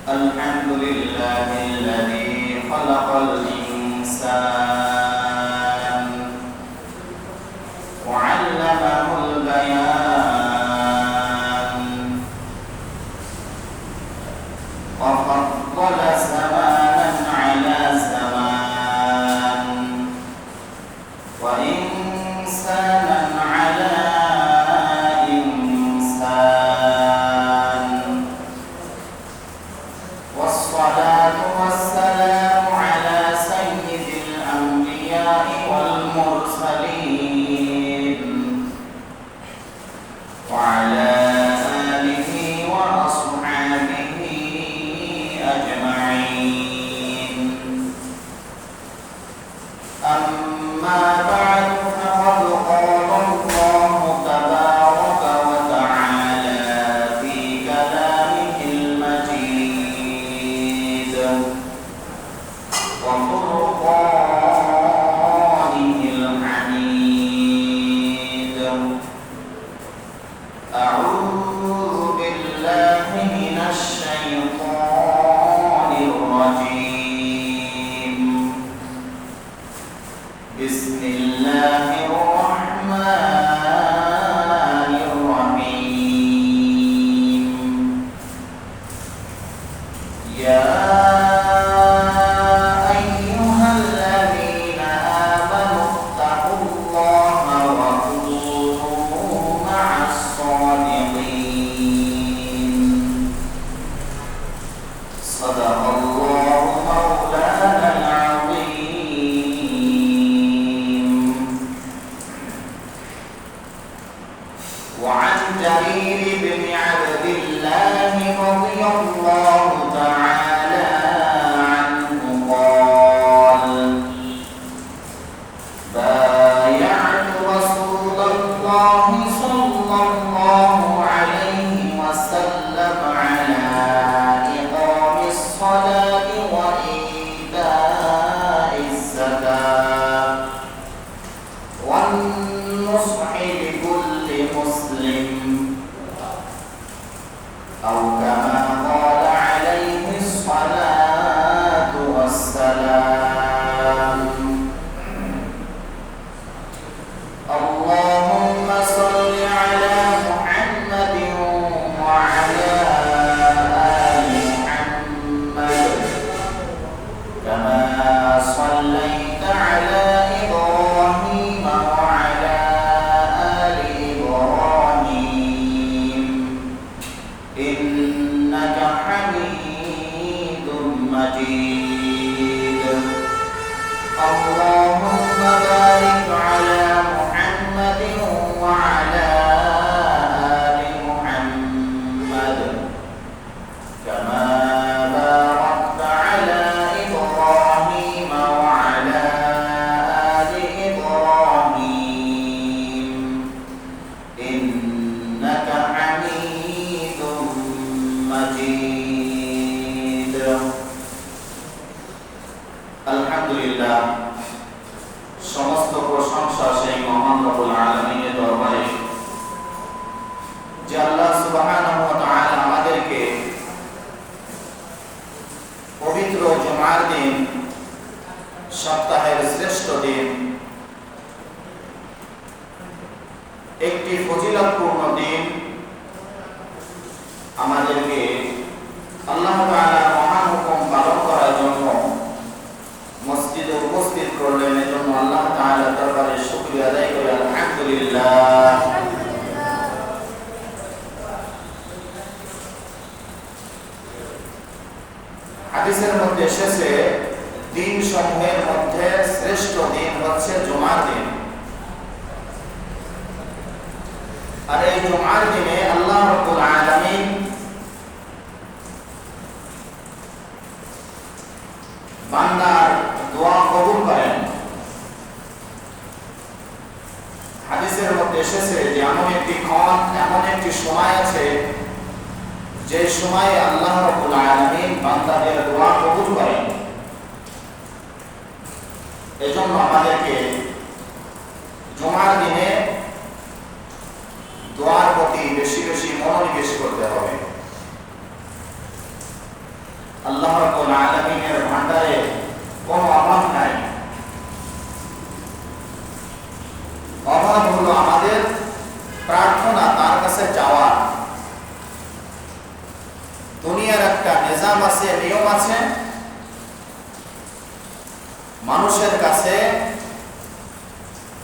الحمد لله الذي خلق الإنسان وعلمه البيان وفضل زمانا على زمان وإنسانا على إنسان والصلاة والسلام على سيد الأنبياء والمرسلين وعلى آله وأصحابه أجمعين. أما بعد فقد قال الله تبارك وتعالى في كلامه المجيد وفرقانه الحميد: أعوذ بالله من الشيطان الرجيم. بسم الله الرحمن الرحيم. يا أيها الذين آمنوا اتقوا الله وكونوا مع الصادقين. صدق الله مولانا العظيم. وعن جرير بن عبد الله رضي الله تعالى عنه قال: بايعت رسول الله صلى الله عليه وسلم على إقام الصلاة وإيتاء الزكاة والنصح لكل مسلم، أو كما قال عليه الصلاة والسلام. اللهم صل على محمد وعلى آل محمد كما صليت على إبراهيم وعلى آل إبراهيم إنك حميد مجيد. اللهم بارك على محمد وعلى آل محمد كما باركت على إبراهيم وعلى آل إبراهيم إنك حميد مجيد. আলহামদুলিল্লাহ, সমস্ত প্রশংসা সেই মহান রব্বুল আলামিনের দরবারে যে আল্লাহ সুবহানাহু ওয়া তাআলা আমাদেরকে পবিত্র জুমার দিন, সপ্তাহের শ্রেষ্ঠ দিন, একটি ফজিলতপূর্ণ দিন আমাদেরকে আল্লাহ তাআলার মহান হুকুম পালন করার জন্য মসজিদে উপস্থিত করলেন। এজন্য আল্লাহ তাআলার দরবারে শুকরিয়া আদায় করি আলহামদুলিল্লাহ। হাদিসের মধ্যে এসেছে দিন সমূহের মধ্যে শ্রেষ্ঠ দিন হচ্ছে জুমার দিন। আর এই জুমার দিনে আল্লাহ রাব্বুল আলামিন বান্দার দোয়া কবুল করেন। হাদিসের মধ্যে এসেছে যে এমন একটি ক্ষণ, এমন একটি সময় আছে যে সময়ে আল্লাহ রাব্বুল আলামিন বান্দাদের দোয়া কবুল করেন। এজন্য আমাদেরকে জুমার দিনে দোয়ার প্রতি বেশি বেশি মনোনিবেশ করতে হবে। আল্লাহ রাব্বুল আলামিনের ভান্ডারে কোনো অভাব নাই। অভাব হলো আমাদের প্রার্থনা তার কাছে যাওয়া। দুনিয়ার একটা নিজাম আছে, নিয়ম আছে, মানুষের কাছে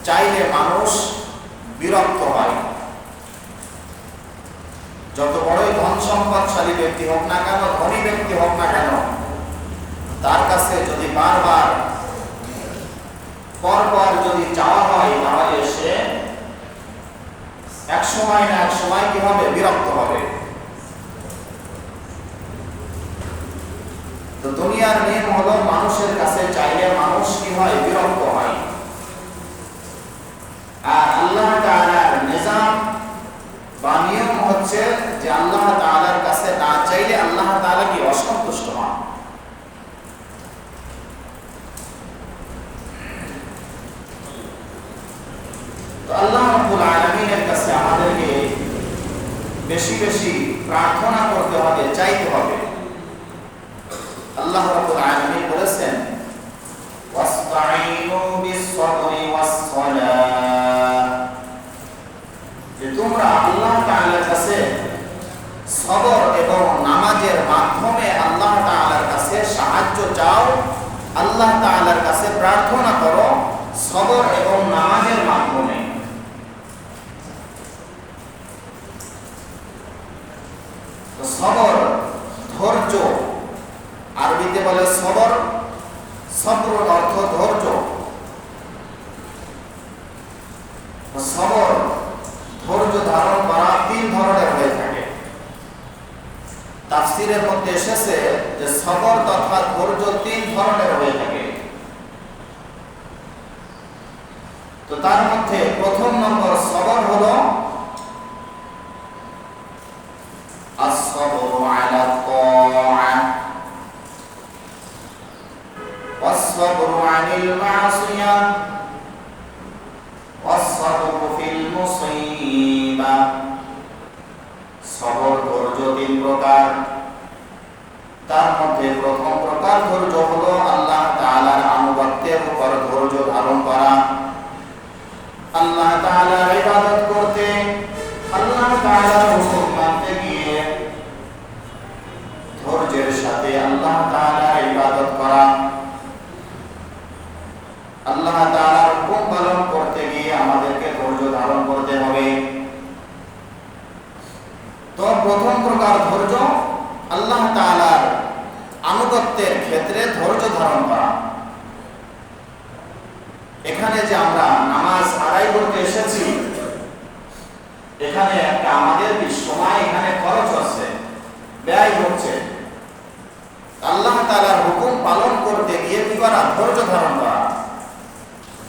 চাইলে মানুষ বিরক্ত হয়। যত বড়ই ধন সম্পদশালী ব্যক্তি হোক না কেন, ধনী ব্যক্তি হোক না কেন, তার কাছে যদি বারবার পরপর যদি চাওয়া হয়, তাহলে সে এক সময় না এক সময় কি হবে? বিরক্ত হবে। তো দুনিয়ার নিয়ম হলো মানুষের কাছে চাইলে মানুষ কি হয়? বিরক্ত হয়। আর আল্লাহ তাআলার নিজাম বা নিয়ম হচ্ছে যে আল্লাহ তাআলার কাছে না চাইলে আল্লাহ তাআলা কি অসন্তুষ্ট হন। তো আল্লাহ রাব্বুল আলামিনের কাছে আমাদেরকে বেশি বেশি প্রার্থনা করতে হবে, চাইতে হবে। আল্লাহ রাব্বুল আলামিন বলেছেন, ওয়াসতাঈনু বিস-সাবরি ওয়াস-সালাহ, যে তোমরা আল্লাহ তাআলার কাছে সবর এবং নামাজের মাধ্যমে আল্লাহ তাআলার কাছে সাহায্য চাও, আল্লাহ তাআলার কাছে প্রার্থনা করো সবর এবং নামাজের মাধ্যমে। তো সবর ধৈর্য, আরবিতে বলে সবর, সবর অর্থ ধৈর্য। সবর ধৈর্য ধারণ করা তিন ধরনের হয়ে থাকে। তাফসীরের মধ্যে এসেছে যে সবর তথা ধৈর্য তিন ধরনের হয়ে থাকে। তো তার মধ্যে প্রথম নম্বর সবর হলো as-sabru ala at-ta'ah was-sabru 'anil ma'siyah was-sabru fil musibah। সবর ধৈর্য তিন প্রকার। তার মধ্যে প্রথম প্রকার ধৈর্য হলো আল্লাহ তাআলার আনুগত্যের উপর ধৈর্য ধারণ করা। আল্লাহ তাআলার ইবাদত করতে, আল্লাহ তাআলার হুকুম মানতে গিয়ে ধৈর্যের সাথে আল্লাহ তাআলার ইবাদত করা। আল্লাহ তাআলার হুকুম পালন করতে গিয়ে আমাদেরকে ধৈর্য ধারণ করতে হবে। তো প্রথম প্রকার ধৈর্য আল্লাহ তাআলার আনুগত্যের ক্ষেত্রে ধৈর্য ধারণ করা। এখানে যে আমরা নামাজ আদায় করতে এসেছি, এখানে একটা আমাদের সময় এখানে খরচ হচ্ছে, ব্যয় হচ্ছে। আল্লাহ তাআলার হুকুম পালন করতে গিয়ে কি করা? ধৈর্য ধারণ করা।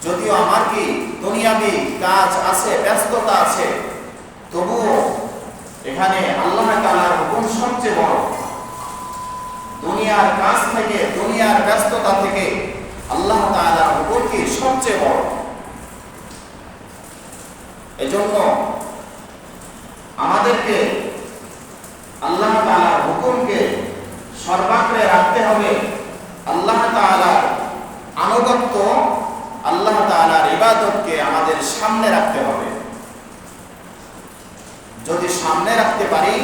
যদিও আমার কি দুনিয়াবি কাজ আছে, ব্যস্ততা আছে, তবুও এখানে আল্লাহ তাআলার হুকুম সবচেয়ে বড়। দুনিয়ার কাজ থেকে, দুনিয়ার ব্যস্ততা থেকে আল্লাহ তাআলার হুকুম কি সবচেয়ে বড়। এজন্য আমাদেরকে আল্লাহ তাআলার হুকুমকে সর্বাগ্রে রাখতে হবে। আল্লাহ তাআলার আনুগত্য, আল্লাহ তাআলার ইবাদতকে আমাদের সামনে রাখতে হবে। যদি সামনে রাখতে পারি,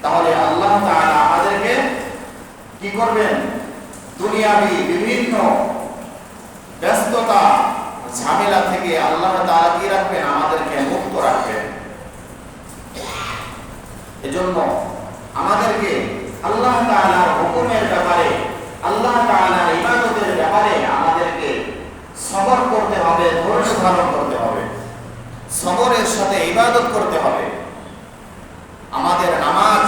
তাহলে আল্লাহ তাআলা আমাদেরকে কি করবেন? দুনিয়াবি বিভিন্ন ব্যস্ততা ঝামেলা থেকে আল্লাহ তাআলা কি রাখবেন? আমাদেরকে মুক্ত রাখবেন। এজন্য আমাদেরকে আল্লাহ তাআলার হুকুমের ব্যাপারে, আল্লাহ তাআলার ইবাদতের ব্যাপারে আমাদেরকে সবর করতে হবে, ধৈর্য ধারণ করতে হবে, সবরের সাথে ইবাদত করতে হবে। আমাদের নামাজ,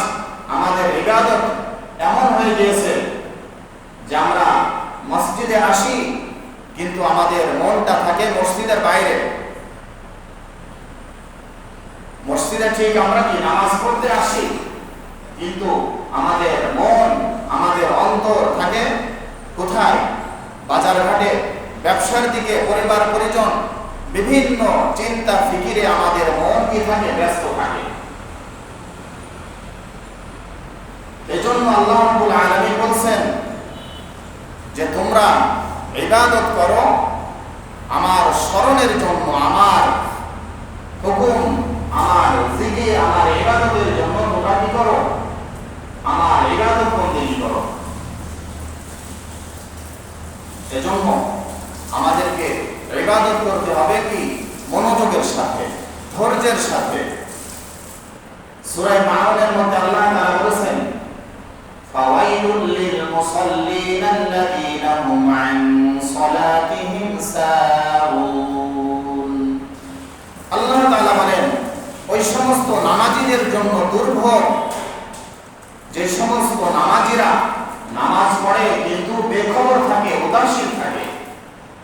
আমাদের ইবাদত এমন হয়ে গিয়েছে যে আমরা মসজিদে আসি, কিন্তু আমাদের মনটা থাকে মসজিদের বাইরে। মসজিদে ঠিক আমরা কি নামাজ পড়তে আসি, কিন্তু আমাদের মন, আমাদের অন্তর থাকে কোথায়? বাজার ঘাটে, ব্যবসার দিকে, পরিবার পরিজন, বিভিন্ন চিন্তা ফিকিরে আমাদের মন কি থাকে? ব্যস্ত থাকে। এজন্য আল্লাহ রাব্বুল আলামিন বলছেন, তোমরা ইবাদত করো আমার স্মরণের জন্য, আমার হুকুম, আমার জিকির, আমার ইবাদতের জন্য তোমরা কি করো? আমার ইবাদত বন্দেগী করো। এজন্য আমাদেরকে ইবাদত করতে হবে কি? মনোযোগের সাথে, ধৈর্যের সাথে। সূরা মাউনের মধ্যে আল্লাহ তাআলা বলেছেন, ফাওয়াইলুল লিল মুসাল্লিন আল্লাযীনা হুম আন সালাতিহিম সাহুন। আল্লাহ তাআলা বলেন, ওই সমস্ত নামাজীদের জন্য দুর্ভোগ, যে সমস্ত নামাজীরা নামাজ পড়ে কিন্তু বেখবর থাকে, উদাসীন থাকে,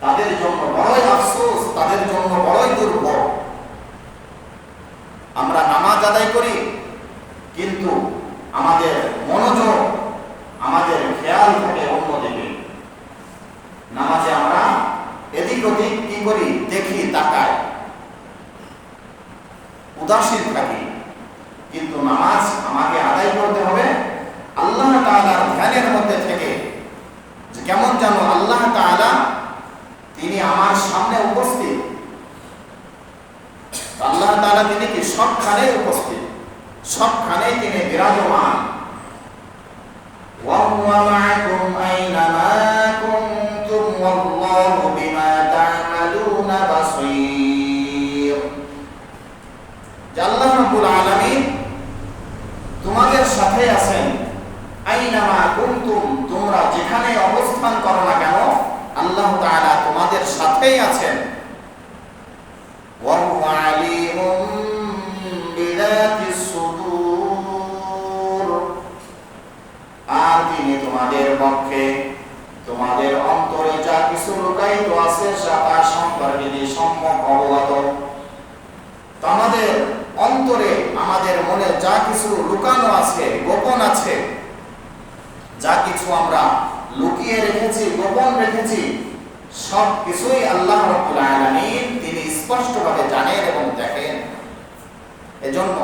তাদের জন্য বড়ই আফসোস, তাদের জন্য বড়ই দুর্ভোগ। আমরা নামাজ আদায় করি কিন্তু আমাদের মনোযোগ, আমাদের খেয়াল থাকে অন্যদিকে। নামাজে আমরা এদিক ওদিক কি করি? দেখি, তাকাই, উদাসীন থাকি। কিন্তু নামাজ আমাকে আদায় করতে হবে আল্লাহ তাআলার ধ্যানের মধ্যে থেকে। কেমন জানো? আল্লাহ তাআলা তিনি আমার সামনে উপস্থিত। আল্লাহ তাআলা তিনি কি? সবখানে উপস্থিত, সবখানে তিনি বিরাজমান। ওয়া হুয়া মা'আকুম আইনামা কুনতুম ওয়াল্লাহু বিমা তা'মালুনা বাসীর। আল্লাহ রাব্বুল আলামিন তোমাদের সাথে আছেন। আইনামা কুনতুম, তোমরা যেখানে অবস্থান করো না কেন আল্লাহ তাআলা তোমাদের সাথেই আছেন। ওয়া হুয়া আলীমুম বিযাতিস সুদূর, আর তিনি তোমাদের পক্ষে, তোমাদের অন্তরে যা কিছু লুকায়িত আছে তা সম্পর্কে তিনি সম্যক অবগত। আমাদের অন্তরে, আমাদের মনে যা কিছু লুকানো আছে, গোপন আছে, যা কিছু আমরা লুকিয়ে রেখেছি, গোপন রেখেছি, সব কিছুই আল্লাহ রাব্বুল আলামিন তিনি স্পষ্টভাবে জানেন এবং দেখেন। এজন্য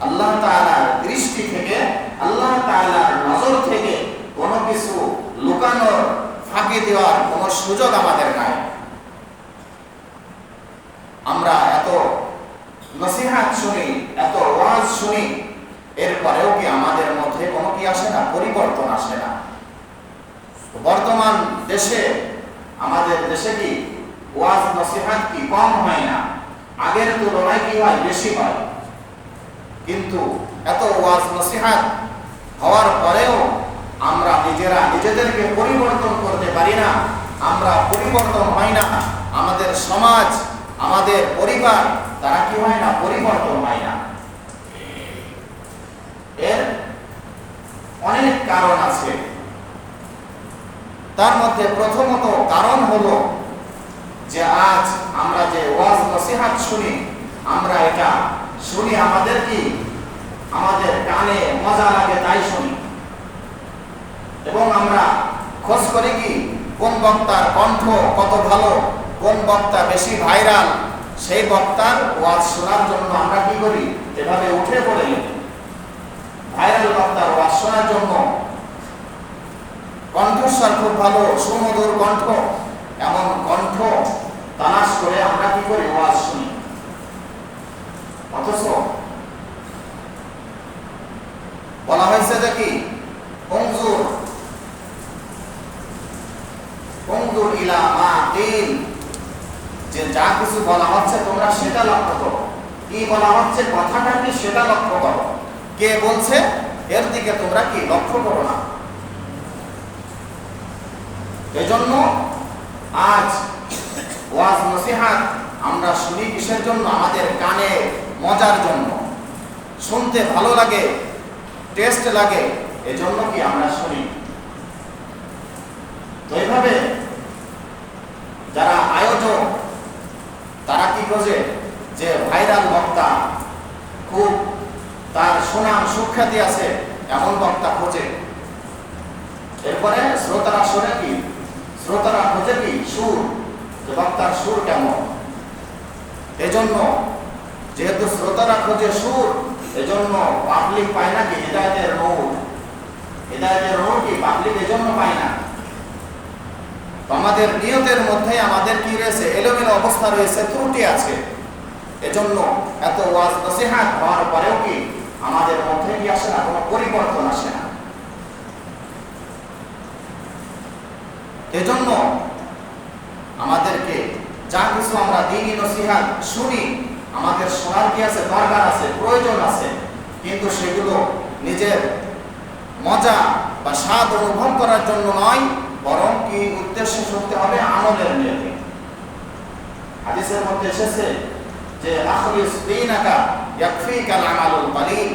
আল্লাহ তাআলার দৃষ্টি থেকে, আল্লাহ তাআলার নজর থেকে কোনো কিছু লুকানোর, ফাঁকি দেওয়ার কোনো সুযোগ আমাদের নাই। আমরা এত নসিহত শুনি, এত ওয়াজ শুনি, এরপরেও কি আমাদের মধ্যে কোনো কি আসে না? পরিবর্তন আসে না। বর্তমান দেশে, আমাদের দেশে কি ওয়াজ নসিহত কি কম হয় না? আগের তুলনায় কি হয়? বেশি হয়। কিন্তু এত ওয়াজ নসিহত হওয়ার পরেও আমরা নিজেরা নিজেদেরকে পরিবর্তন করতে পারি না। আমরা পরিবর্তন হয় না। আমাদের সমাজ, আমাদের পরিবার, তারা কি হয় না? পরিবর্তন হয় না। এর অনেক কারণ আছে। তার মধ্যে প্রথমত কারণ হলো যে আজ আমরা যে ওয়াজ নসিহত শুনি, আমরা এটা শুনি আমাদের কি? আমাদের কানে মজা লাগে তাই শুনি, এবং আমরা খোঁজ করি কি কোন বক্তার কণ্ঠ কত ভালো, কোন বক্তা বেশি ভাইরাল, সেই বক্তার ওয়াজ শোনার জন্য আমরা কি করি? এভাবে উঠে পড়ে ভাইরাল বক্তার ওয়াজ শোনার জন্য। কণ্ঠস্বর খুব ভালো, সুমধুর কণ্ঠ, এমন কণ্ঠ তালাশ করে আমরা কি করি? ওয়াজ শুনি। অথচ বলা হয়েছে যে কি? উনজুর ইলা মা কিল, যে যা কিছু বলা হচ্ছে তোমরা সেটা লক্ষ্য করো। কি বলা হচ্ছে, কথাটা কি সেটা লক্ষ্য করো। কে বলছে এর দিকে তোমরা কি লক্ষ্য করো না। এজন্য আজ ওয়াজ নসিহত আমরা শুনি কিসের জন্য? আমাদের কানে মজার জন্য, শুনতে ভালো লাগে, টেস্ট লাগে, এজন্য কি আমরা শুনি। তো এইভাবে যারা আয়োজক তারা কি খোঁজে? যে ভাইরাল বক্তা, খুব তার সুনাম সুখ্যাতি আছে এমন বক্তা খোঁজে। এরপরে শ্রোতারা শোনে কি? শ্রোতারা খোঁজে কি? সুর, যে বক্তার সুর কেমন। এজন্য যেহেতু শ্রোতারা খোঁজে সুর, এজন্য পাবলিক পায় না কি? হিদায়াতের নূর। হিদায়াতের নূর কি পাবলিক এজন্য পায় না। আমাদের নিয়তের মধ্যে আমাদের কি রয়েছে, এলোমেলো অবস্থা রয়েছে, ত্রুটি আছে। এজন্য এত ওয়াজ নসিহত হওয়ার পরেও কি আমাদের মধ্যে কি আসে না, কোনো পরিবর্তন আসে না। এজন্য আমাদেরকে যা কিছু আমরা দ্বীনি নসিহত শুনি, আমাদের শোনার কি আছে, দরকার আছে, প্রয়োজন আছে, কিন্তু সেগুলো নিজের মজা বা স্বাদ অনুভব করার জন্য নয়, বরং কি উদ্দেশ্যে শুনতে হবে, আমলের নিয়তে। হাদিসের মধ্যে এসেছে যে আখলিস দীনাকা ইয়াকফিকাল আমালুল কলিল,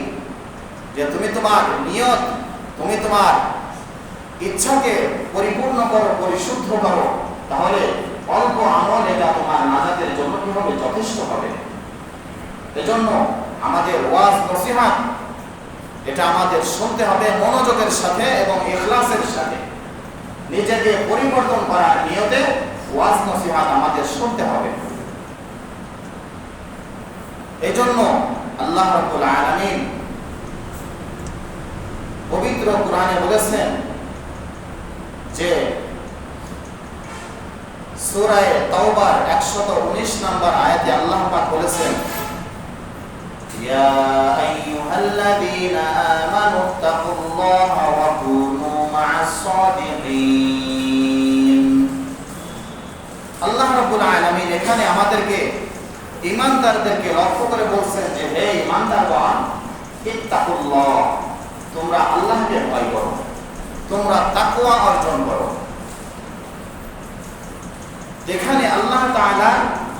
যে তুমি তোমার নিয়ত, তুমি তোমার ইচ্ছাকে পরিপূর্ণ করো, পরিশুদ্ধ করো, তাহলে অল্প আমল এটা তোমার নাজাতের জন্য কি হবে, যথেষ্ট হবে। এজন্য আমাদের ওয়াজ নসিহত এটা আমাদের শুনতে হবে মনোযোগের সাথে এবং ইখলাসের সাথে। নিজেকে পরিবর্তন করার নিয়তে ওয়াজ নসিহত আমাদের শুনতে হবে। এজন্য আল্লাহ রাব্বুল আলামিন পবিত্র কোরআনে বলেছেন যে সূরা তাওবার 119 নম্বর আয়াতে আল্লাহ পাক বলেছেন, ইয়া আইয়ুহাল্লাযীনা আমানুত্তাকুল্লাহা ওয়া কুনু মা'আস সাদিকিন। আল্লাহ রাব্বুল আলামিন এখানে আমাদেরকে ঈমানদারদেরকে লক্ষ্য করে বলছেন যে হে ঈমানদারগণ, ইত্তাকুল্লাহ, তোমরা আল্লাহকে ভয় করো, তোমরা তাকওয়া অর্জন করো। এখানে আল্লাহ তাআলা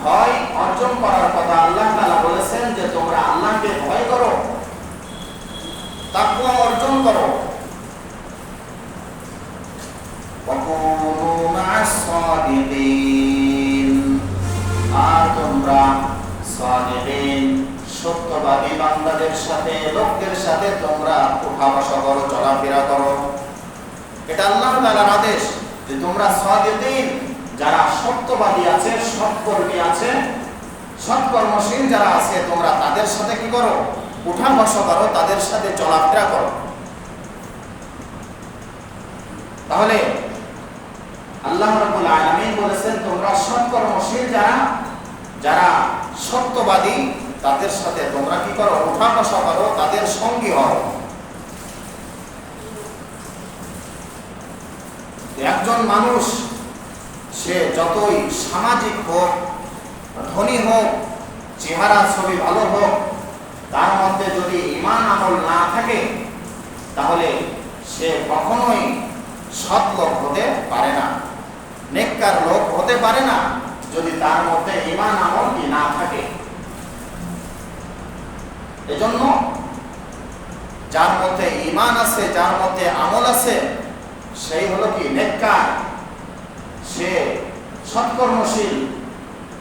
ভয় অর্জন করার কথা আল্লাহ তাআলা বলেছেন যে তোমরা আল্লাহকে ভয় করো, তাকওয়া অর্জন করো। ওয়াকুনু মা'আস সাদিকিন, আর তোমরা সাদিকিন, সত্যবাদী বান্দাদের সাথে, লোকদের সাথে তোমরা উঠা বসা করো, চলাফেরা করো। এটা আল্লাহ তাআলার আদেশ যে তোমরা সাদিকিন, যারা সত্যবাদী আছে, সৎকর্মী আছে, সৎকর্মশীল যারা আছে, তোমরা তাদের সাথে কি করো, উঠা বসা করো, তাদের সাথে চলাফেরা করো। তাহলে আল্লাহ রাব্বুল আলামিন বলেছেন তোমরা সৎকর্মশীল যারা, যারা সত্যবাদী, তাদের সাথে তোমরা কি করো, উঠা বসা করো, তাদের সঙ্গী হও। একজন মানুষ সে যতই সামাজিক হোক, ধনী হোক, চেহারা ছবি ভালো হোক, তার মধ্যে যদি ঈমান আমল না থাকে, তাহলে সে কখনোই সৎ লোক হতে পারে না, নেককার লোক হতে পারে না, যদি তার মধ্যে ঈমান আমল কি না থাকে। এজন্য যার মধ্যে ঈমান আছে, যার মধ্যে আমল আছে, সেই হলো কি নেককার, সে সৎকর্মশীল।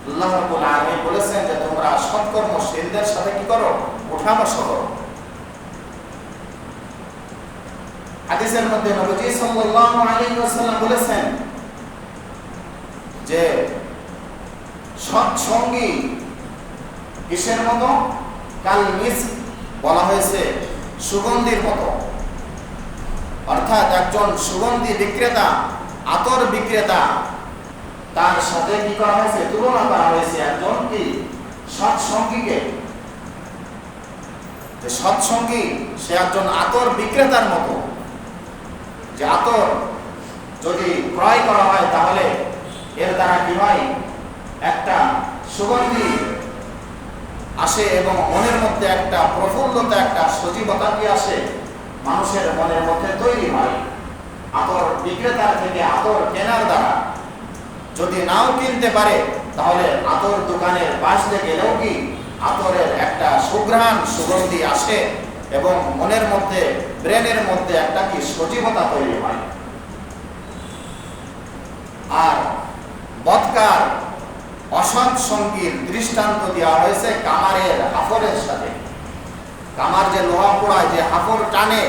আল্লাহ রাব্বুল আলামিন বলেছেন যে তোমরা সৎকর্মশীলদের সাথে কি করো, উঠা বসা করো। হাদিসের মধ্যে নবীজি সাল্লাল্লাহু আলাইহি ওয়াসাল্লাম বলেছেন যে সৎ সঙ্গী কিসের মতো, কাল মিস্ক, বলা হয়েছে সুগন্ধির মতো। অর্থাৎ একজন সুগন্ধি বিক্রেতা, আতর বিক্রেতা, তার সাথে কি করা হয়েছে, তুলনা করা হয়েছে একজন কি সৎসঙ্গীকে। যে সৎসঙ্গী সে একজন আতর বিক্রেতার মতো, যে আতর যদি ক্রয় করা হয় তাহলে এর দ্বারা কি হয়, একটা সুগন্ধি আসে এবং মনের মধ্যে একটা প্রফুল্লতা, একটা সজীবতা কি আসে, মানুষের মনের মধ্যে তৈরি হয়। আতর বিক্রেতার থেকে আতর কেনার দ্বারা যদি নাও কিনতে পারে, তাহলে আতর দোকানের পাশ দিয়ে গেলেও কি আতরের একটা সুঘ্রাণ, সুগন্ধি আসে এবং মনের মধ্যে, ব্রেনের মধ্যে একটা কি সজীবতা তৈরি হয়। আর বদকার, অসৎ সঙ্গীর দৃষ্টান্ত দেওয়া হয়েছে কামারের হাফরের সাথে। কামার যে লোহা পোড়ায়, যে হাফর টানে,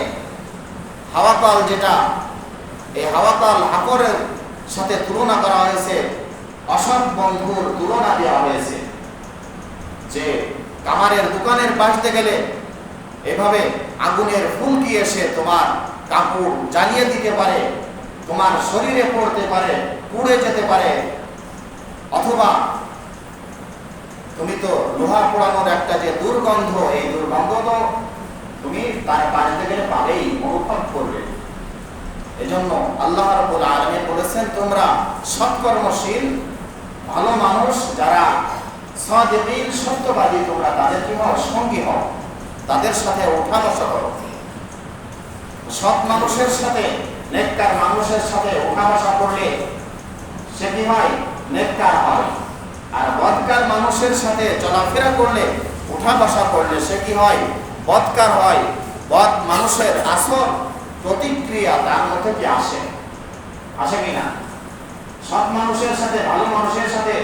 হাওয়াতাল যেটা, এই হাওয়াতাল হাফরের সাথে তুলনা করা হয়েছে, অসৎ বন্ধুর তুলনা দেওয়া হয়েছে। যে কামারের দোকানের পাশ দিয়ে গেলে এভাবে আগুনের ফুলকি এসে তোমার কাপড় জ্বালিয়ে দিতে পারে, তোমার শরীরে পড়তে পারে, পুড়ে যেতে পারে, অথবা তুমি তো লোহা পোড়ানোর একটা যে দুর্গন্ধ, এই দুর্গন্ধ তো তুমি তার বাড়িতে গেলে পাবেই, অনুভব করবে। এজন্য আল্লাহ রাব্বুল আলামিন বলেছেন, তোমরা সৎকর্মশীল ভালো মানুষ যারা সাদিকিন সত্যবাদী, তোমরা তাদের কি হও? সঙ্গী হও, তাদের সাথে ওঠা বসা করো। সৎ মানুষের সাথে, নেককার মানুষের সাথে ওঠা বসা করলে সে কি হয়? নেককার হয়। আর বদকার মানুষের সাথে চলাফেরা করলে, ওঠা বসা করলে সে কি হয়? বদকার হয়। বদ মানুষের আসল প্রতিক্রিয়া তার মধ্যে কি আসে? আসে কিনা? সৎ মানুষের সাথে, ভালো মানুষের সাথে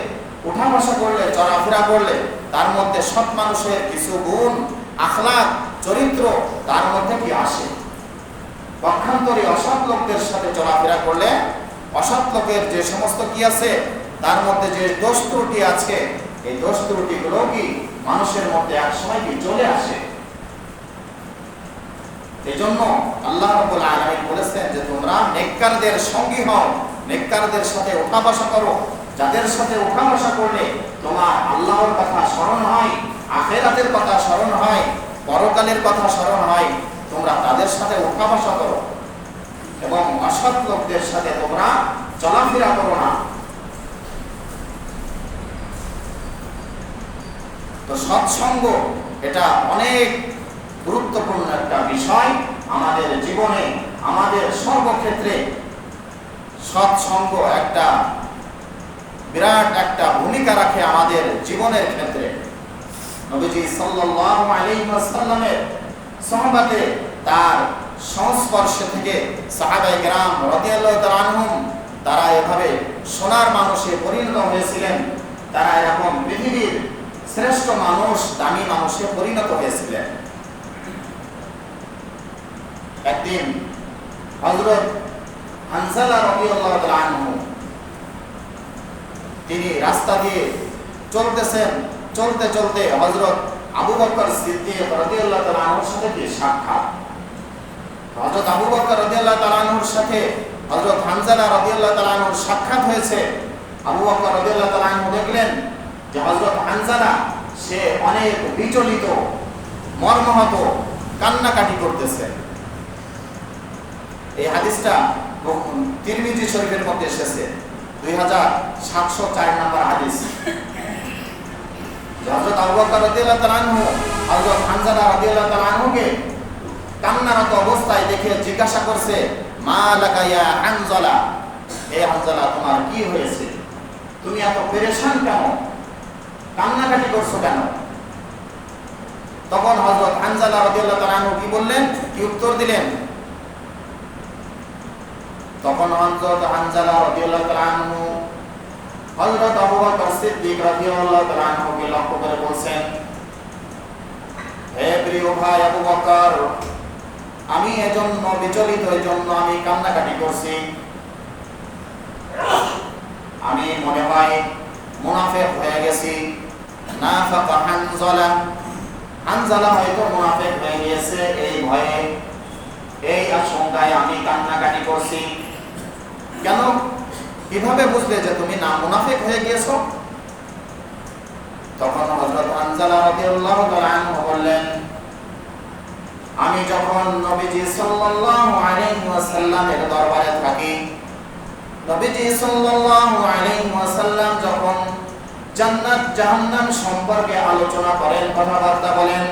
উঠা বসা করলে, চলাফেরা করলে তার মধ্যে সৎ মানুষের কিছু গুণ, আখলাক, চরিত্র তার মধ্যে কি আসে। পক্ষান্তরে অসৎ লোকদের সাথে চলাফেরা করলে অসৎ লোকের যে সমস্ত কি আছে, তার মধ্যে যে দোষ ত্রুটি আছে, এই দোষ ত্রুটিগুলো কি মানুষের মধ্যে একসময় কি চলে আসে। এজন্য আল্লাহ রাব্বুল আলামিন বলেছেন যে তোমরা নেককারদের সঙ্গী হও, নেককারদের সাথে ওঠা বসা করো। যাদের সাথে ওঠা বসা করলে তোমার আল্লাহর কথা স্মরণ হয়, আখিরাতের কথা স্মরণ হয়, পরকালের কথা স্মরণ হয়, তোমরা তাদের সাথে ওঠা বসা করো। এবং অসৎ লোকদের সাথে তোমরা চলাফেরা করো না। তো সৎসঙ্গ এটা অনেক গুরুত্বপূর্ণ একটা বিষয় আমাদের জীবনে, আমাদের সর্বক্ষেত্রে সৎসঙ্গ একটা বিরাট একটা ভূমিকা রাখে আমাদের জীবনের ক্ষেত্রে। নবীজি সাল্লাল্লাহু আলাইহি ওয়াসাল্লামের সাহাবাতে তার সংস্পর্শে থেকে সাহাবায়ে কেরাম রাদিয়াল্লাহু তাআলা আনহুম তারা এভাবে সোনার মানুষে পরিণত হয়েছিলেন। তারা এরকম পৃথিবীর শ্রেষ্ঠ মানুষ, দামি মানুষে পরিণত হয়েছিলেন। একদিন হযরত হানজালা রাদিয়াল্লাহু তাআলা আনহু তিনি রাস্তা দিয়ে চলতেছেন, চলতে চলতে হযরত আবু বকর সিদ্দিক রাদিয়াল্লাহু তাআলা আনহুর সাথে সাক্ষাৎ। হযরত আবু বকর রাদিয়াল্লাহু তাআলা আনহুর সাথে হযরত হানজালা রাদিয়াল্লাহু তাআলা আনহুর সাক্ষাৎ হয়েছে। আবু বকর রাদিয়াল্লাহু তাআলা আনহু দেখলেন যে হযরত হানজালা সে অনেক বিচলিত, মর্মাহত, কান্নাকাটি করতেছে। এই হাদিসটা তিরমিজি শরীফের মধ্যে এসেছে, 2704 নম্বর হাদিস। হযরত আবু বকর রাদিয়াল্লাহু তাআলা আনহু হযরত হানজালা রাদিয়াল্লাহু তাআলা আনহুকে কান্নারত অবস্থায় দেখে জিজ্ঞাসা করছে, মা লাকা ইয়া হানজালা, হে হানজালা তোমার কি হয়েছে? তুমি এত পেরেশান কেন? কান্নাকাটি করছো কেন? তখন হযরত হানজালা রাদিয়াল্লাহু তাআলা আনহু কি বললেন, কি উত্তর দিলেন? তখন হযরত হানজালা রাদিয়াল্লাহু তাআলা আনহু হযরত আবু বকর সিদ্দিক রাদিয়াল্লাহু তাআলা আনহুকে লক্ষ্য করে বলছেন, হে প্রিয় ভাই আবু বকর, আমি এজন্য বিচলিত, এজন্য আমি কান্নাকাটি করছি। আমি মনে হয় মুনাফিক হয়ে গেছি। নাফাকা হানজালা, হানজালা হয়তো মুনাফিক হয়ে গেছে, এই ভয়ে, এই আশঙ্কায় আমি কান্নাকাটি করছি। কেন? কিভাবে বুঝলে যে তুমি না মুনাফিক হয়ে গিয়েছো? তখন হযরত হানজালা রাদিয়াল্লাহু তাআলা আনহু বললেন, আমি যখন নবীজি সাল্লাল্লাহু আলাইহি ওয়াসাল্লামের দরবারে থাকি, নবীজি সাল্লাল্লাহু আলাইহি ওয়াসাল্লাম যখন জান্নাত জাহান্নাম সম্পর্কে আলোচনা করেন, কথাবার্তা বলেন,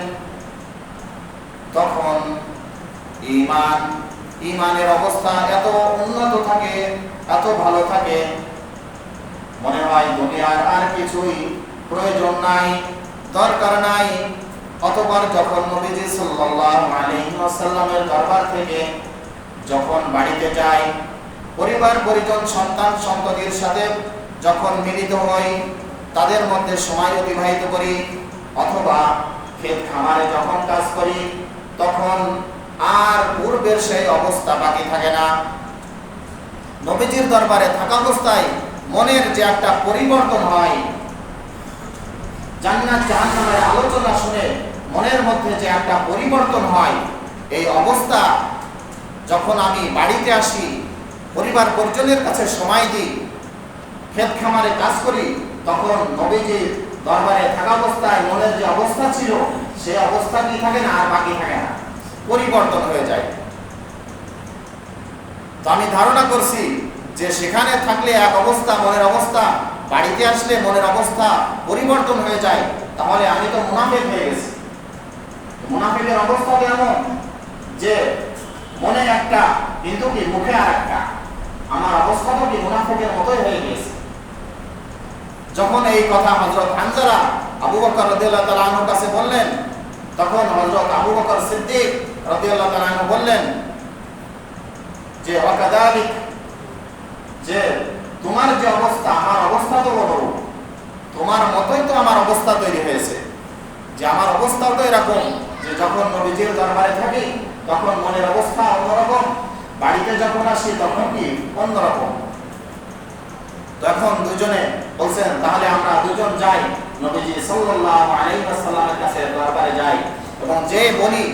তখন ঈমানের অবস্থা এত উন্নত থাকে, এত ভালো থাকে, মনে হয় দুনিয়ার আর কিছুই প্রয়োজন নাই, দরকার নাই। অতঃপর যখন নবীজি সাল্লাল্লাহু আলাইহি ওয়াসাল্লামের দরবার থেকে যখন বাড়িতে যাই, পরিবার পরিজন সন্তান সন্ততির সাথে যখন মিলিত হই, তাদের মধ্যে সময় অতিবাহিত করি, অথবা ক্ষেত খামারে যখন কাজ করি, তখন আর পূর্বের সেই অবস্থা বাকি থাকে না। নবীজির দরবারে থাকা অবস্থায় মনের যে একটা পরিবর্তন হয়, জান্নাত জাহান্নামের আলোচনা শুনে মনের মধ্যে যে একটা পরিবর্তন হয়, এই অবস্থা যখন আমি বাড়িতে আসি, পরিবার পরিজনের কাছে সময় দিই, ক্ষেত খামারে কাজ করি, তখন নবীজির দরবারে থাকা অবস্থায় মনের যে অবস্থা ছিল সেই অবস্থা কি থাকে না, আর বাকি থাকে না, পরিবর্তন হয়ে যায়। তো আমি ধারণা করছি যে সেখানে থাকলে এক অবস্থা মনের অবস্থা, বাড়িতে আসলে মনের অবস্থা পরিবর্তন হয়ে যায়, তাহলে আমি তো মুনাফিক হয়ে গেছি। মুনাফিকের অবস্থা কেমন, যে মনে একটা কিন্তু কি মুখে আর একটা। আমার অবস্থা তো কি মুনাফিকের মতোই হয়ে গেছে। যখন এই কথা হযরত হানজালা আবু বকর রাদিয়াল্লাহু তাআলা আনহুর কাছে বললেন, তখন হযরত আবু বকর সিদ্দিক রাদিয়াল্লাহু তাআলা আনহু বললেন যে ওয়াকাদালিক, যে তোমার যে অবস্থা আমার অবস্থা তো বড়, তোমার মতোই তো আমার অবস্থা তৈরি হয়েছে। যে আমার অবস্থাও তো এরকম, যে যখন নবীজির দরবারে থাকি তখন মনের অবস্থা অন্যরকম, বাড়িতে যখন আসি তখন কি অন্যরকম। তখন দুজনে বলছেন তাহলে আমরা দুজন যাই নবীজি সাল্লাল্লাহু আলাইহি ওয়াসাল্লামের কাছে দরবারে যাই এবং যে বলি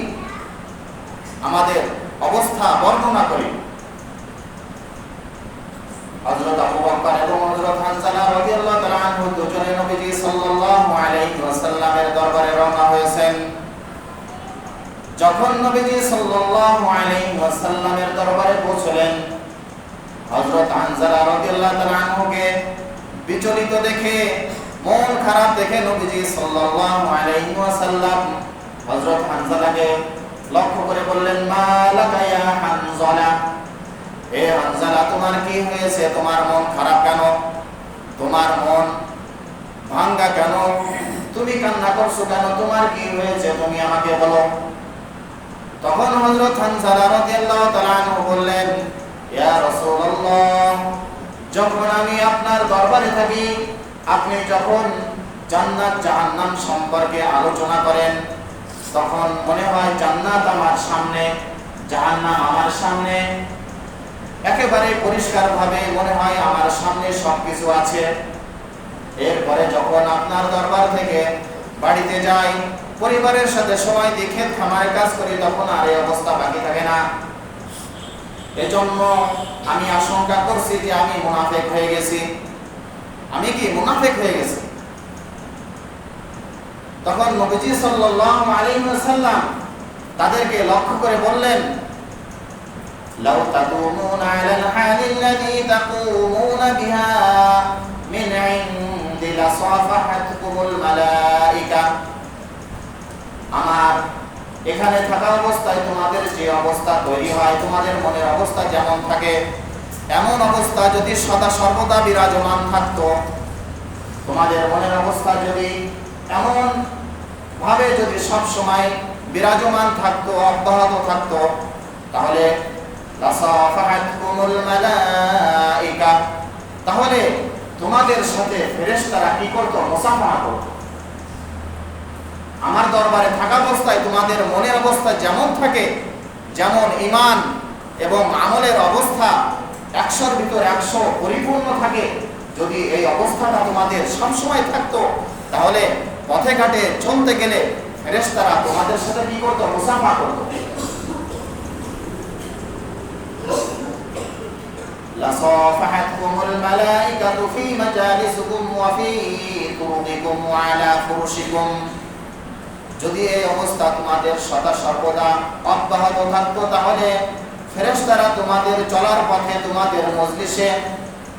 আমাদের অবস্থা বর্ণনা করি। হযরত আবু বকর এবং হযরত হানজালা রাদিয়াল্লাহু তাআলা আনহু দুজনে নবীজি সাল্লাল্লাহু আলাইহি ওয়াসাল্লামের দরবারে রওনা হয়েছেন। যখন নবীজি সাল্লাল্লাহু আলাইহি ওয়াসাল্লামের দরবারে পৌঁছলেন, হযরত হানজালা রাদিয়াল্লাহু তাআলা আনহুকে বিচলিত দেখে, মন খারাপ দেখে নবীজি সাল্লাল্লাহু আলাইহি ওয়াসাল্লাম হযরত হানজালাকে লক্ষ্য করে বললেন, মা লাকা ইয়া হানজালা, হে হানজালা তোমার কি হয়েছে, তোমার মন খারাপ কেন, তোমার মন ভাঙ্গা কেন, তুমি কান্না করছো কেন, তোমার কি হয়েছে তুমি আমাকে বলো। তখন হযরত হানজালা রাদিয়াল্লাহু তাআলা আনহু বললেন, ইয়া রাসূলুল্লাহ, যখন আমি আপনার দরবারে থাকি আপনি যখন জান্নাত জাহান্নাম সম্পর্কে আলোচনা করেন তখন মনে হয় জান্নাত আমার সামনে, জাহান্নাম আমার সামনে, একেবারে পরিষ্কারভাবে মনে হয় আমার সামনে সবকিছু আছে। এরপরে যখন আপনার দরবার থেকে বাড়িতে যাই, পরিবারের সাথে সময় দিয়ে ক্ষেত খামারে কাজ করি, তখন আর এই অবস্থা বাকি থাকে না। এজন্য আমি আশঙ্কা করছি যে আমি মুনাফিক হয়ে গেছি। আমি কি মুনাফিক হয়ে গেছি? তখন নবীজি সাল্লাল্লাহু আলাইহি ওয়াসাল্লাম তাদেরকে লক্ষ্য করে বললেন, লাউ তাকুমুনা আলাল হালিল্লাযী তাকুমুনা বিহা মিন ইনদি লাসাফাহাতকুমুল মালায়েকা, আমার এখানে থাকা অবস্থায় তোমাদের যে অবস্থা তৈরি হয়, তোমাদের মনের অবস্থা যেমন থাকে এমন অবস্থা যদি সদা সর্বদা বিরাজমান থাকতো, তোমাদের মনের অবস্থা যদি এমন ভাবে যদি সব সময় বিরাজমান থাকতো, অব্যাহত থাকতো, তাহলে লাসাফাহাতকুমুল মালায়েকা, তাহলে তোমাদের সাথে ফেরেশতারা কি করতো, মুসাফাহা করতো। আমার দরবারে থাকা অবস্থায় তোমাদের মনের অবস্থা যেমন থাকে, যেমন ঈমান এবং আমলের অবস্থা 100-র ভিতর 100 পরিপূর্ণ থাকে, যদি এই অবস্থাটা তোমাদের সব সময় থাকতো তাহলে পথে ঘাটে চলতে গেলে ফেরেশতারা তোমাদের সাথে কি করতো, মুসাফা করতো। লাসাফাহাতকুমুল মালায়েকাতু ফি মাজালিসিকুম ওয়া ফি তুরুকিকুম ওয়া আলা ফুরুশিকুম, যদি এই অবস্থা তোমাদের সদা সর্বদা অব্যাহত থাকতো তাহলে ফেরেশতারা তোমাদের চলার পথে, তোমাদের মজলিসে,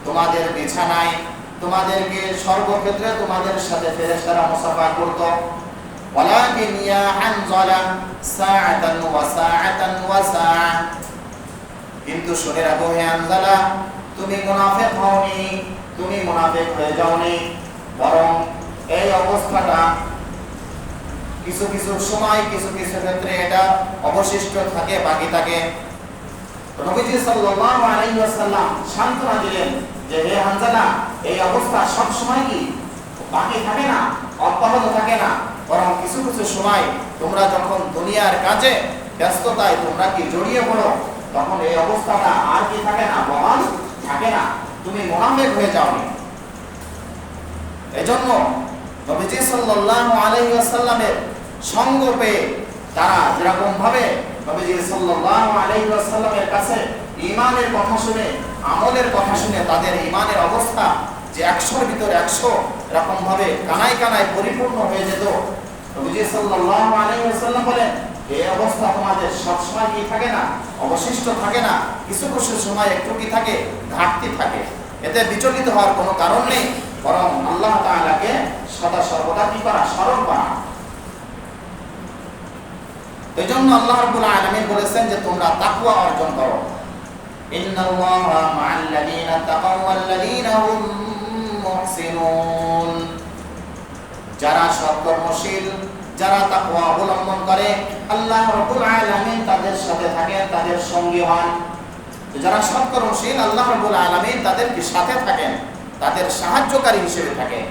তোমাদের বিছানায়, তোমাদেরকে সর্বক্ষেত্রে তোমাদের সাথে ফেরেশতারা মুসাফা করত। ওয়ালাকিন ইয়া হানজালা সাআতান ওয়া সাআতান ওয়া সাআ, কিন্তু শুনে রাখো হে হানজালা, তুমি মুনাফিক হওনি, তুমি মুনাফিক হয়ে যাওনি, বরং এই অবস্থাটা কিছু কিছু সময় কিছু কিছু ক্ষেত্রে এটা অবশিষ্ট থাকে, বাকি থাকে। নবীজি সাল্লাল্লাহু আলাইহি ওয়াসাল্লাম সান্ত্বনা দিলেন যে হে হানজালা, এই অবস্থা সব সময় কি বাকি থাকে না, অব্যাহত থাকে না, বরং কিছু কিছু সময় তোমরা যখন দুনিয়ার কাজে ব্যস্ততায় তোমরা কি জড়িয়ে পড়ো, তখন এই অবস্থাটা আর কি থাকে না, বহাল থাকে না, তুমি মুনাফিক হয়ে যাওনি। এজন্য নবীজি সাল্লাল্লাহু আলাইহি ওয়াসাল্লামের সঙ্গ পেয়ে তারা যেরকম ভাবে নবীজি সাল্লাল্লাহু আলাইহি ওয়াসাল্লামের কাছে ঈমানের কথা শুনে, আমলের কথা শুনে তাদের ঈমানের অবস্থা যে 100-র ভিতরে 100 এরকম ভাবে কানায় কানায় পরিপূর্ণ হয়ে যেত। নবীজি সাল্লাল্লাহু আলাইহি ওয়াসাল্লাম বলেন, এই অবস্থা তোমাদের সব সময় কি থাকে না, অবশিষ্ট থাকে না, কিছু কিছু সময় একটু কি থাকে, ঘাটতি থাকে। এতে বিচলিত হওয়ার কোনো কারণ নেই, বরং আল্লাহ তাআলাকে সদা সর্বদা কি করা, স্মরণ করা। এই জন্য আল্লাহ রাব্বুল আলামিন বলেছেন যে তোমরা তাকওয়া অর্জন করো। ইন্নাল্লাহা মা'আল্লাযীনা তাকাও ওয়াল্লাযীনা হুম মুহসিনুন। যারা সৎকর্মশীল, যারা তাকওয়া অবলম্বন করে, আল্লাহ রাব্বুল আলামিন তাদের সাথে থাকেন, তাদের সঙ্গী হন। যারা সৎকর্মশীল, আল্লাহ রাব্বুল আলামিন তাদের সাথে থাকেন, তাদের সাহায্যকারী হিসেবে থাকেন।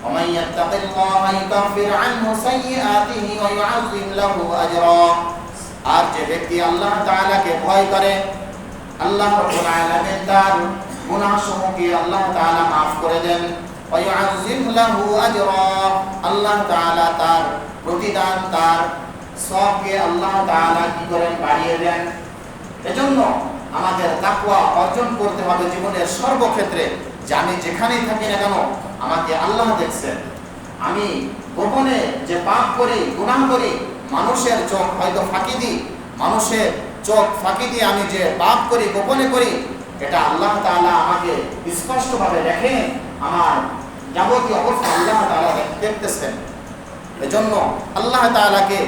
ومن يتق الله يكفر عنه سيئاته ويعظم له اجرا। আর যে ব্যক্তি আল্লাহ তাআলাকে ভয় করে, আল্লাহ রাব্বুল আলামিন তার গুনাহসমূহকে আল্লাহ তাআলা maaf করে দেন। ويعظم له اجرا, আল্লাহ তাআলা তার প্রতিদান, তার সওয়াবকে আল্লাহ তাআলা কি করেন, বাড়িয়ে দেন। এজন্য আমাদের তাকওয়া অর্জন করতে হবে জীবনের সর্বক্ষেত্রে। যে আমি যেখানেই থাকি না কেন আমাকে আল্লাহ দেখছেন। আমি গোপনে যে পাপ করি, গুনাহ করি, মানুষের চোখ হয়তো ফাঁকি দিই, মানুষের চোখ ফাঁকি দিয়ে আমি যে পাপ করি, গোপনে করি, এটা আল্লাহ তাআলা আমাকে স্পষ্টভাবে দেখেন। আমার যাবতীয় অবস্থা আল্লাহ তাআলা দেখতেছেন। এজন্য আল্লাহ তাআলাকে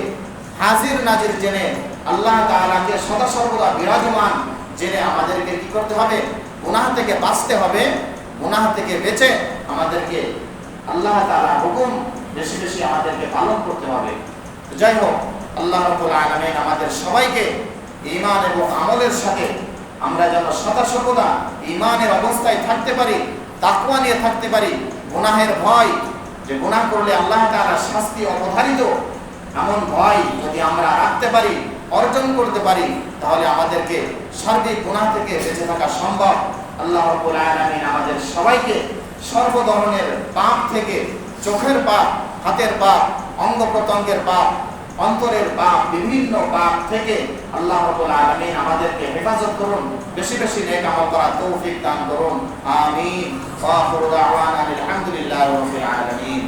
হাজির নাজির জেনে, আল্লাহ তাআলাকে সদা সর্বদা বিরাজমান জেনে আমাদেরকে কি করতে হবে, গুনাহ থেকে বাঁচতে হবে। গুনাহ থেকে বেঁচে আমাদেরকে আল্লাহ তাআলার হুকুম বেশি বেশি আমাদেরকে পালন করতে হবে। যাই হোক, আল্লাহ রাব্বুল আলামিন আমাদের সবাইকে ঈমান এবং আমলের সাথে আমরা যেন সদা সর্বদা ঈমানের অবস্থায় থাকতে পারি, তাকওয়া নিয়ে থাকতে পারি। গুনাহের ভয়, যে গুনাহ করলে আল্লাহ তাআলার শাস্তি অবধারিত, এমন ভয় যদি আমরা রাখতে পারি, অর্জন করতে পারি, তাহলে আমাদেরকে সার্বিক গুনাহ থেকে বেঁচে থাকা সম্ভব। আল্লাহ রাব্বুল আলামিন আমাদের সবাইকে সর্ব ধরনের পাপ থেকে, চোখের পাপ, হাতের পাপ, অঙ্গ প্রত্যঙ্গের পাপ, অন্তরের পাপ, বিভিন্ন পাপ থেকে আল্লাহ রাব্বুল আলামিন আমাদেরকে হেফাজত করুন, বেশি বেশি নেক আমল করার তৌফিক দান করুন। আমিন। ওয়া আখিরু দাওয়ানা আলহামদুলিল্লাহি রাব্বিল আলামিন।